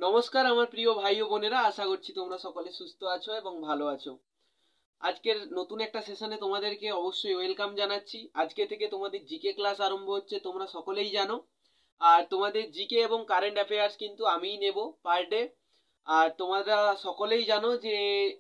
নমস্কার আমার প্রিয় ভাই ও বোনেরা, আশা করছি তোমরা সকলে সুস্থ আছো এবং ভালো আছো। আজকের নতুন একটা সেশনে তোমাদেরকে অবশ্যই ওয়েলকাম জানাচ্ছি। আজকে থেকে তোমাদের জিকে ক্লাস আরম্ভ হচ্ছে, তোমরা সকলেই জানো। আর তোমাদের জিকে এবং কারেন্ট অ্যাফেয়ার্স কিন্তু আমিই নেব পার ডে। আর তোমরা সকলেই জানো যে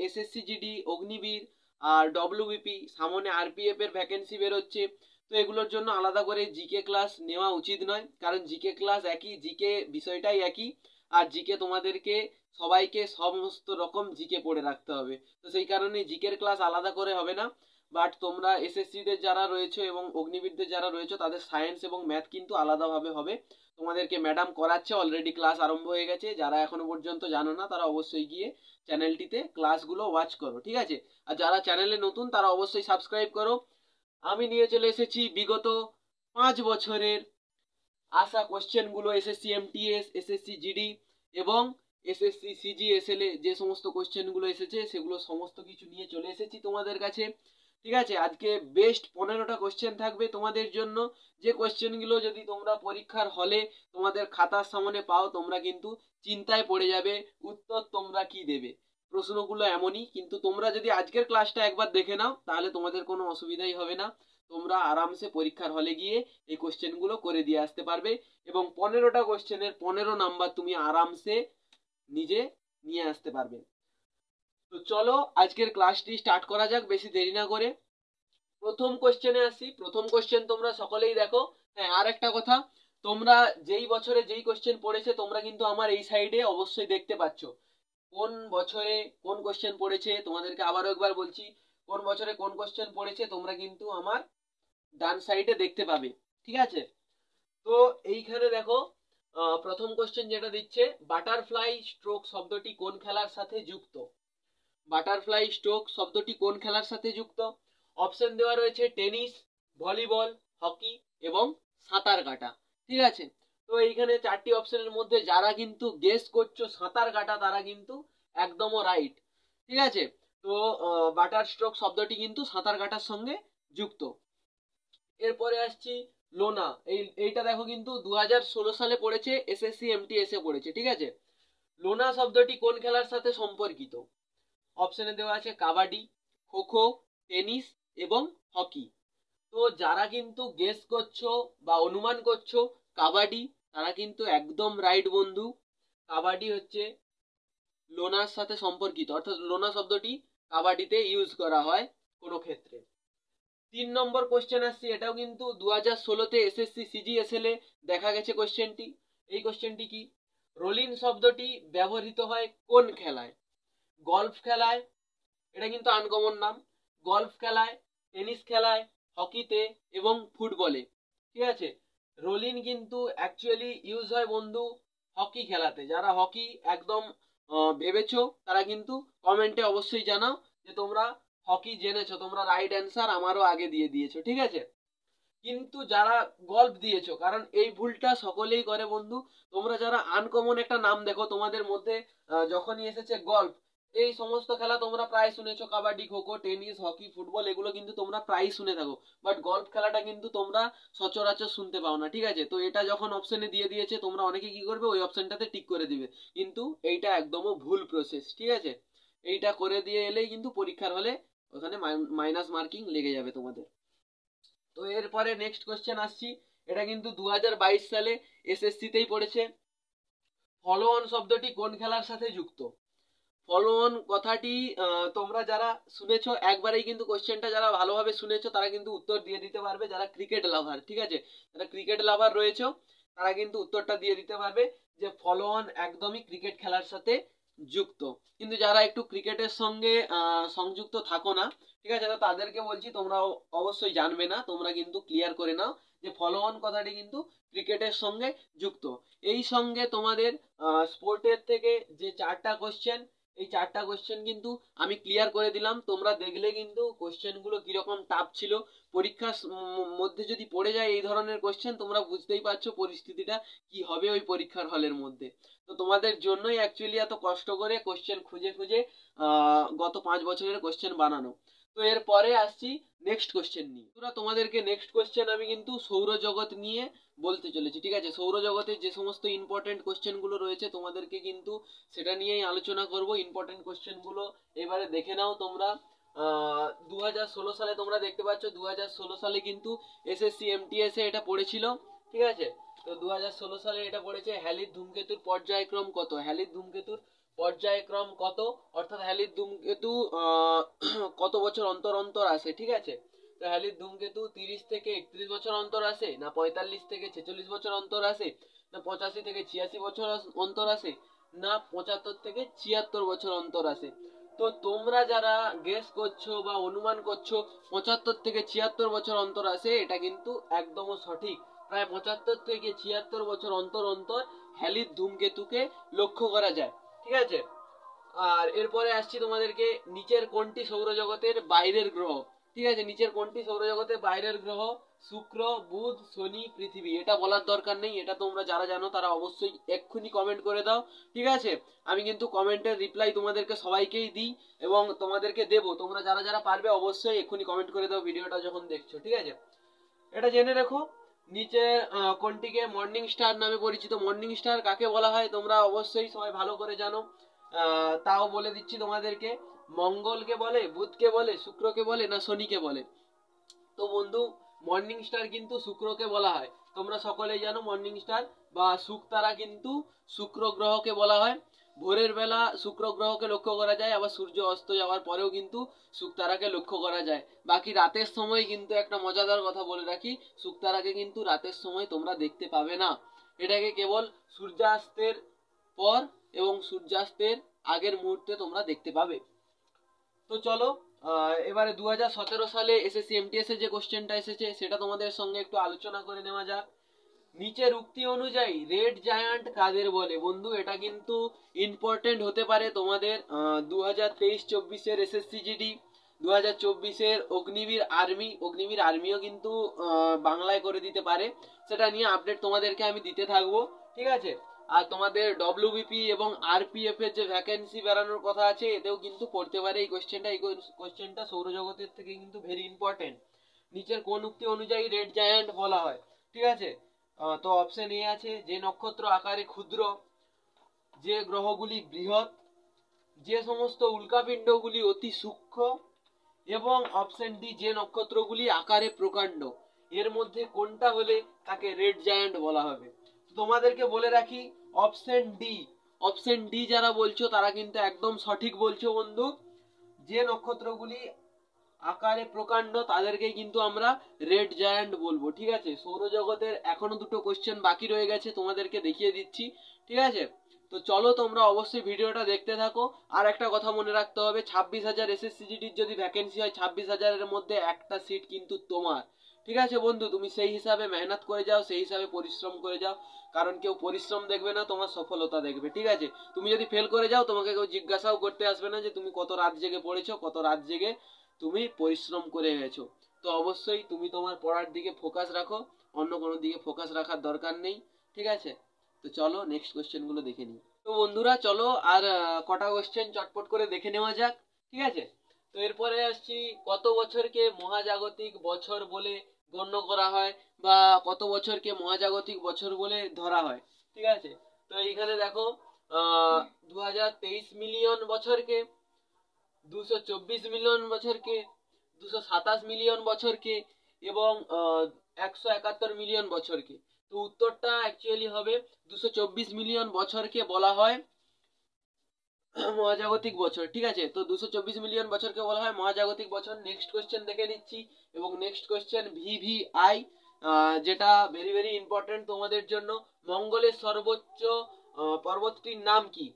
এসএসসি জিডি, অগ্নিবীর আর ডব্লিউবিপি, সামনে আরপিএফ এর ভ্যাকেন্সি বেরোচ্ছে। তো এগুলোর জন্য আলাদা করে জিকে ক্লাস নেওয়া উচিত নয়, কারণ জিকে ক্লাস একই, জিকে বিষয়টাই একই। আর জিকে তোমাদেরকে সবাইকে সমস্ত রকম জিকে পড়ে রাখতে হবে। তো সেই কারণে জিকের ক্লাস আলাদা করে হবে না। বাট তোমরা এসএসসিদের যারা রয়েছে এবং অগ্নিবীরদের যারা রয়েছে তাদের সায়েন্স এবং ম্যাথ কিন্তু আলাদাভাবে হবে। তোমাদেরকে ম্যাডাম করাচ্ছে, অলরেডি ক্লাস আরম্ভ হয়ে গেছে। যারা এখনো পর্যন্ত জানো না তারা অবশ্যই গিয়ে চ্যানেলটিতে ক্লাসগুলো ওয়াচ করো, ঠিক আছে? আর যারা চ্যানেলে নতুন তারা অবশ্যই সাবস্ক্রাইব করো। আমি নিয়ে চলে এসেছি বিগত 5 বছরের আসা কোশ্চেনগুলো, এসএসসি এমটিএস, এসএসসি জিডি এবং এসএসসি সিজিএসএল এ যে সমস্ত কোশ্চেনগুলো এসেছে সেগুলো সমস্ত কিছু নিয়ে চলে এসেছি তোমাদের কাছে, ঠিক আছে? আজকে বেস্ট 15টা কোশ্চেন থাকবে তোমাদের জন্য। যে কোশ্চেনগুলো যদি তোমরা পরীক্ষার হলে তোমাদের খাতার সামনে পাও, তোমরা কিন্তু চিন্তায় পড়ে যাবে উত্তর তোমরা কি দেবে। প্রশ্নগুলো এমনই, কিন্তু তোমরা যদি আজকের ক্লাসটা একবার দেখে নাও তাহলে তোমাদের কোনো অসুবিধাই হবে না। তোমরা আরামসে পরীক্ষার হলে গিয়ে এই কোশ্চেনগুলো করে দিয়ে আসতে পারবে এবং 15টা কোশ্চেনের 15 নাম্বার তুমি আরামসে নিজে নিয়ে আসতে পারবে। তো চলো আজকের ক্লাসটি স্টার্ট করা যাক বেশি দেরি না করে। প্রথম কোশ্চেনে আসি। প্রথম কোশ্চেন তোমরা সকলেই দেখো। হ্যাঁ, আর একটা কথা, তোমরা যেই বছরে যেই কোশ্চেন পড়েছে তোমরা কিন্তু আমার এই সাইডে অবশ্যই দেখতে পাচ্ছ কোন বছরে কোন কোশ্চেন পড়েছে। তোমাদেরকে আবারও একবার বলছি, কোন বছরে কোন কোশ্চেন পড়েছে তোমরা কিন্তু আমার ডান সাইডে দেখতে পাবে, ঠিক আছে? তো এইখানে দেখো, প্রথম কোশ্চেন যেটা দিচ্ছে, বাটারফ্লাই স্ট্রোক শব্দটি কোন খেলার সাথে যুক্ত? বাটারফ্লাই স্ট্রোক শব্দটি কোন খেলার সাথে যুক্ত? অপশন দেওয়া রয়েছে টেনিস, ভলিবল, হকি এবং সাঁতার কাটা, ঠিক আছে? তো এইখানে 4টি অপশনের মধ্যে যারা কিন্তু গেস করছো সাঁতার কাটা তারা কিন্তু একদমও রাইট, ঠিক আছে? তো বাটার স্ট্রোক শব্দটি কিন্তু সাঁতার কাটার সঙ্গে যুক্ত। এরপরে আসছি লোনা। এইটা দেখো কিন্তু 2016 সালে পড়েছে, এসএসসি এমটিএস এ পড়েছে, ঠিক আছে? লোনা শব্দটি কোন খেলার সাথে সম্পর্কিত? অপশনে দেওয়া আছে কাবাডি, খোখো, টেনিস এবং হকি। তো যারা কিন্তু গেস করছো বা অনুমান করছো কাবাডি, তারা কিন্তু একদম রাইট বন্ধু। কাবাডি হচ্ছে লোনার সাথে সম্পর্কিত, অর্থাৎ লোনা শব্দটি কাবাডিতে ইউজ করা হয় কোনো ক্ষেত্রে। 3 নম্বর কোশ্চেন আসছে, এটাও কিন্তু 2016-তে এসএসসি সিজিএসএল এ দেখা গেছে কোশ্চেনটি। এই কোশ্চেনটি কি? রোলিং শব্দটি ব্যবহৃত হয় কোন খেলায়? গলফ খেলায়, এটা কিন্তু আনকমন নাম, গলফ খেলায়, টেনিস খেলায়, হকিতে এবং ফুটবলে, ঠিক আছে? রোলিং কিন্তু অ্যাকচুয়ালি ইউজ হয় বন্ধু হকি খেলাতে। যারা হকি একদম ভেবেছো তারা কিন্তু কমেন্টে অবশ্যই জানাও যে তোমরা হকি জেনেছো, তোমরা রাইট অ্যান্সার আমারও আগে দিয়ে দিয়েছো, ঠিক আছে? কিন্তু যারা গল্ফ দিয়েছো, কারণ এই ভুলটা সকলেই করে বন্ধু। তোমরা যারা আনকমন একটা নাম দেখো তোমাদের মধ্যে, যখনই এসেছে গল্ফ, এই সমস্ত খেলা তোমরা প্রায় শুনেছো, kabaddi, kho kho, tennis, hockey, football, এগুলো কিন্তু তোমরা প্রায় শুনে থাকো। বাট গল্ফ খেলাটা কিন্তু তোমরা সচরাচর শুনতে পাও না, ঠিক আছে? তো এটা যখন অপশনে দিয়ে দিয়েছে তোমরা অনেকে কি করবে, ওই অপশনটাতে টিক করে দিবে, কিন্তু এইটা একদমও ভুল প্রসেস, ঠিক আছে? এইটা করে দিয়ে এলেই কিন্তু পরীক্ষার হলে ওখানে মাইনাস মার্কিং লেগে যাবে তোমাদের। তো এরপরে নেক্সট কোশ্চেন আসছি। এটা কিন্তু 2022 সালে এসএসসি-তেই পড়েছে। ফলো অন শব্দটি কোন খেলার সাথে যুক্ত? ফলো অন কথাটি তোমরা যারা শুনেছো একবারেই কিন্তু কোশ্চেনটা, যারা ভালোভাবে শুনেছো তারা কিন্তু উত্তর দিয়ে দিতে পারবে। যারা ক্রিকেট লাভার, ঠিক আছে, যারা ক্রিকেট লাভার রয়েছে তারা কিন্তু উত্তরটা দিয়ে দিতে পারবে যে ফলো অন একদমই ক্রিকেট খেলার সাথে যুক্ত। কিন্তু যারা একটু ক্রিকেটের সঙ্গে সংযুক্ত থাকো না, ঠিক আছে, তো তাদেরকে বলছি তোমরা অবশ্যই জানবে না, তোমরা কিন্তু ক্লিয়ার করে নাও যে ফলো অন কথাটি কিন্তু ক্রিকেটের সঙ্গে যুক্ত। এই সঙ্গে তোমাদের স্পোর্টের থেকে যে 4টা কোশ্চেন, এই 4টা কোশ্চেন কিন্তু আমি ক্লিয়ার করে দিলাম। তোমরা দেখলে কিন্তু কোশ্চেনগুলো কিরকম টাফ ছিল। পরীক্ষার মধ্যে যদি পড়ে যায় এই ধরনের কোশ্চেন, তোমরা বুঝতেই পারছো পরিস্থিতিটা কি হবে ওই পরীক্ষার হলের মধ্যে। তো তোমাদের জন্যই অ্যাকচুয়ালি এত কষ্ট করে কোশ্চেন খুঁজে খুঁজে গত 5 বছরের কোশ্চেন বানানো। তো এরপরে আসছি নেক্সট কোশ্চেন নিয়ে। তোমাদেরকে নেক্সট কোশ্চেন আমি কিন্তু সৌরজগৎ নিয়ে বলতে চলেছি, ঠিক আছে। সৌরজগতের যে সমস্ত ইম্পর্টেন্ট কোশ্চেনগুলো রয়েছে তোমাদেরকে কিন্তু সেটা নিয়েই আলোচনা করব। ইম্পর্টেন্ট কোশ্চেনগুলো এবারে দেখে নাও তোমরা। 2016 সালে তোমরা দেখতে পাচ্ছ 2016 সালে কিন্তু এসএসসি এমটিএস এ এটা পড়েছিল, ঠিক আছে। তো 2016 সালে এটা পড়েছে হ্যালির ধূমকেতুর পর্যায়ক্রম কত। হ্যালির ধূমকেতুর পর্যায়ক্রম কত, অর্থাৎ হ্যালির ধূমকেতু কত বছর অন্তর অন্তর আসে, ঠিক আছে। তো হ্যালির ধূমকেতু 30 থেকে 31 বছর অন্তর আসে, না 45 থেকে 46 বছর অন্তর আসে, না 85 থেকে 86 বছর অন্তর আসে, না 75 থেকে 76 বছর অন্তর আসে। তো তোমরা যারা গেস করছো বা অনুমান করছো 75 থেকে 76 বছর অন্তর আসে, এটা কিন্তু একদম সঠিক। প্রায় 75 থেকে 76 বছর অন্তর অন্তর হ্যালির ধূমকেতুকে লক্ষ্য করা যায়, ঠিক আছে। আর এরপরে আসছি তোমাদেরকে নিচের কোনটি সৌরজগতের বাইরের গ্রহ, ঠিক আছে। নিচের কোনটি সৌরজগতের বাইরের গ্রহ। শুক্র, বুধ, শনি, পৃথিবী। এটা বলার দরকার নেই, এটা তোমরা যারা জানো তারা অবশ্যই এক্ষুনি কমেন্ট করে দাও, ঠিক আছে। আমি কিন্তু কমেন্টের রিপ্লাই তোমাদেরকে সবাইকেই দিই এবং তোমাদেরকে দেবো। তোমরা যারা যারা পারবে অবশ্যই এক্ষুনি কমেন্ট করে দাও ভিডিওটা যখন দেখছো, ঠিক আছে। এটা জেনে রেখো নিচে কোনটিকে মর্নিং স্টার নামে পরিচিত। মর্নিং স্টার কাকে বলা হয় তোমরা অবশ্যই সবাই ভালো করে জানো, তাও বলে দিচ্ছি তোমাদেরকে। মঙ্গলকে বলে, বুধকে বলে, শুক্রকে বলে, না শনিকে বলে। তো বন্ধু মর্নিং স্টার কিন্তু শুক্রকে বলা হয়। তোমরা সকলেই জানো মর্নিং স্টার বা শুকতারা কিন্তু শুক্র গ্রহকে বলা হয়। ভোরের বেলা শুক্র গ্রহকে লক্ষ্য করা যায়, আবার সূর্য অস্ত যাওয়ার পরেও কিন্তু শুকতারাকে লক্ষ্য করা যায়। বাকি রাতের সময় কিন্তু একটা মজাদার কথা বলে রাখি, শুকতারাকে কিন্তু রাতের সময় তোমরা দেখতে পাবে না। এটাকে কেবল সূর্যাস্তের পর এবং সূর্যাস্তের আগের মুহূর্তে তোমরা দেখতে পাবে। তো চলো এবারে 2017 সালে এসএসসি এমটিএস এর যে কোশ্চেনটা এসেছে সেটা তোমাদের সঙ্গে একটু আলোচনা করে নেওয়া যাক। নিচের উক্তি অনুযায়ী রেড জায়ান্ট কাদের বলে। বন্ধু এটা কিন্তু ইম্পর্টেন্ট হতে পারে তোমাদের 2023-24 SSC GD, 2024 Agniveer army. Agniveer আর্মিও কিন্তু বাংলায় করে দিতে পারে, সেটা নিয়ে আপডেট তোমাদেরকে আমি দিতে থাকবো, ঠিক আছে। আর তোমাদের ডব্লিউবিপি এবং আরপিএফ এর যে ভ্যাকেন্সি বেরানোর কথা আছে এতেও কিন্তু পড়তে পারে এই কোশ্চেনটা। এই কোশ্চেনটা সৌরজগতের থেকে কিন্তু ভেরি ইম্পর্টেন্ট। নিচের কোন উক্তি অনুযায়ী রেড জায়ান্ট বলা হয়, ঠিক আছে। তো অপশন এ আছে যে নক্ষত্র আকারে ক্ষুদ্র, যে গ্রহগুলি বৃহৎ, যে সমস্ত উল্কাপিণ্ডগুলি অতি সূক্ষ্ম, এবং অপশন ডি যে নক্ষত্রগুলি আকারে প্রকাণ্ড। এর মধ্যে কোনটা হলে তাকে রেড জায়ান্ট বলা হবে। তোমাদেরকে বলে রাখি অপশন ডি। অপশন ডি যারা বলছো তারা কিন্তু একদম সঠিক বলছো বন্ধু। যে নক্ষত্রগুলি আকারে প্রকাণ্ড তাদেরকে কিন্তু আমরা রেড জায়ান্ট বলবো, ঠিক আছে। সৌরজগতের এখনো দুটো কোশ্চেন বাকি রয়ে গেছে, তোমাদেরকে দেখিয়ে দিচ্ছি, ঠিক আছে। তো চলো তোমরা অবশ্যই ভিডিওটা দেখতে থাকো। আর একটা কথা মনে রাখতে হবে, 26,000 এসএসসিজিডির যদি ভ্যাকেন্সি হয় 26,000-এর মধ্যে একটা সিট কিন্তু তোমার, ঠিক আছে বন্ধু। তুমি সেই হিসাবে মেহনত করে যাও, সেই হিসাবে পরিশ্রম করে যাও, কারণ কেউ পরিশ্রম দেখবে না, তোমার সফলতা দেখবে, ঠিক আছে। তুমি যদি ফেল করে যাও তোমাকে কেউ জিজ্ঞাসাও করতে আসবে না যে তুমি কত রাত জেগে পড়েছো, কত রাত জেগে তুমি পরিশ্রম করে গেছো। তো অবশ্যই তুমি তোমার পড়ার দিকে ফোকাস রাখো, অন্য কোনো দিকে ফোকাস রাখার দরকার নেই, ঠিক আছে। তো চলো নেক্সট কোশ্চেন গুলো দেখে নিই। তো বন্ধুরা চলো আর কটা কোশ্চেন চটপট করে দেখে নেওয়া যাক, ঠিক আছে। তো এরপরে আসছি কত বছরকে মহাজাগতিক বছর বলে গণ্য করা হয় বা কত বছরকে মহাজাগতিক বছর বলে ধরা হয়, ঠিক আছে। তো এইখানে দেখো 2023 মিলিয়ন বছরকে, 224 মিলিয়ন বছরকে, 227 মিলিয়ন বছরকে এবং 171 মিলিয়ন বছরকে। তো উত্তরটা অ্যাকচুয়ালি হবে 224 মিলিয়ন বছরকে বলা হয় মহাজাগতিক বছর, ঠিক আছে। তো 224 মিলিয়ন বছরকে বলা হয় মহাজাগতিক বছর। নেক্সট কোশ্চেন দেখে নিচ্ছি এবং নেক্সট কোশ্চেন ভিভিআই, যেটা ভেরি ভেরি ইম্পর্টেন্ট তোমাদের জন্য। মঙ্গলের সর্বোচ্চ পর্বতটির নাম কি।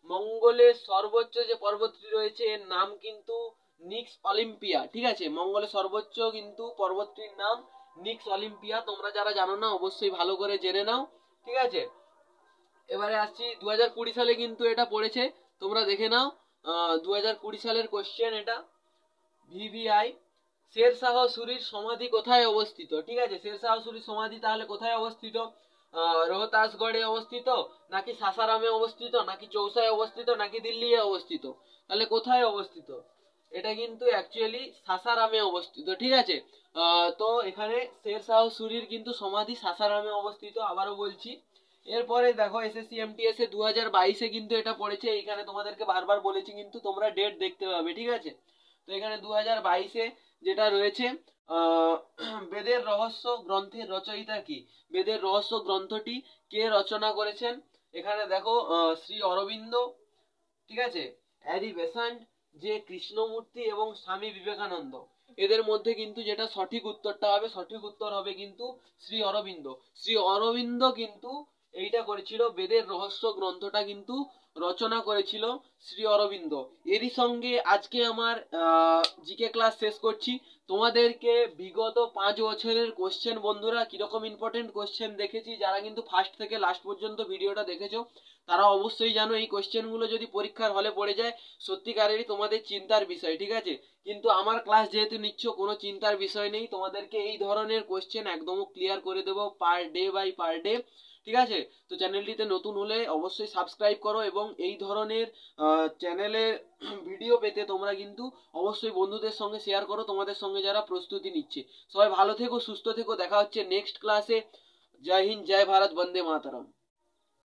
মঙ্গলের সর্বোচ্চ যে পর্বতটি রয়েছে এর নাম কিন্তু নিক্স অলিম্পিয়া, ঠিক আছে। মঙ্গলের সর্বোচ্চ কিন্তু পর্বতটির নাম নিক্স অলিম্পিয়া। তোমরা যারা জানো না অবশ্যই ভালো করে জেনে নাও, ঠিক আছে। এবারে আসছি 2020 সালে কিন্তু এটা পড়েছে, তোমরা দেখে নাও। 2020 সালের কোশ্চেন এটা ভিভিআই। শেরশাহ সুরির সমাধি কোথায় অবস্থিত, ঠিক আছে। শেরশাহ সুরির সমাধি তাহলে কোথায় অবস্থিত। রোহতাসগড়ে অবস্থিত, নাকি সাসারামে অবস্থিত, নাকি চৌসায় অবস্থিত, নাকি দিল্লি অবস্থিত। তাহলে কোথায় অবস্থিত। এটা কিন্তু অ্যাকচুয়ালি সাসারামে অবস্থিত, ঠিক আছে। তো এখানে শের শাহ সুরির কিন্তু সমাধি সাসারামে অবস্থিত, আবারও বলছি। এরপরে দেখো এসএসসি এমটিএস এ 2022-এ কিন্তু এটা পড়েছে, এইখানে তোমাদেরকে বারবার বলেছি কিন্তু তোমরা ডেট দেখতে পাবে, ঠিক আছে। তো এখানে 2022-এ যেটা রয়েছে, আহ, বেদের রহস্য গ্রন্থের রচয়িতা কি? বেদের রহস্য গ্রন্থটি কে রচনা করেছেন? এখানে দেখো শ্রী অরবিন্দ, ঠিক আছে, হ্যারি বেসান্ট, যে কৃষ্ণমূর্তি এবং স্বামী বিবেকানন্দ। এদের মধ্যে কিন্তু যেটা সঠিক উত্তরটা হবে, সঠিক উত্তর হবে কিন্তু শ্রী অরবিন্দ। শ্রী অরবিন্দ কিন্তু এইটা করেছিল, বেদের রহস্য গ্রন্থটা কিন্তু রচনা করেছিল শ্রী অরবিন্দ। এরই সঙ্গে আজকে আমার জিকে ক্লাস শেষ করছি। তোমাদেরকে বিগত 5 বছরের কোশ্চেন বন্ধুরা কিরকম ইম্পর্টেন্ট কোশ্চেন দেখেছি, যারা কিন্তু ফার্স্ট থেকে লাস্ট পর্যন্ত ভিডিওটা দেখেছো তারা অবশ্যই জানো এই কোশ্চেনগুলো যদি পরীক্ষার হলে পড়ে যায় সত্যিকারেরই তোমাদের চিন্তার বিষয়, ঠিক আছে। কিন্তু আমার ক্লাস যেহেতু নিচ্ছ, কোনো চিন্তার বিষয় নেই, তোমাদেরকে এই ধরনের কোশ্চেন একদম ক্লিয়ার করে দেবো per day by per day, ঠিক আছে। তো চ্যানেলটিতে নতুন হলে অবশ্যই সাবস্ক্রাইব করো, এবং এই ধরনের চ্যানেলের ভিডিও পেতে তোমরা কিন্তু অবশ্যই বন্ধুদের সঙ্গে শেয়ার করো, তোমাদের সঙ্গে যারা প্রস্তুতি নিচ্ছে। সবাই ভালো থেকো, সুস্থ থেকো, দেখা হচ্ছে নেক্সট ক্লাসে। জয় হিন্দ, জয় ভারত, বন্দে মাতরম।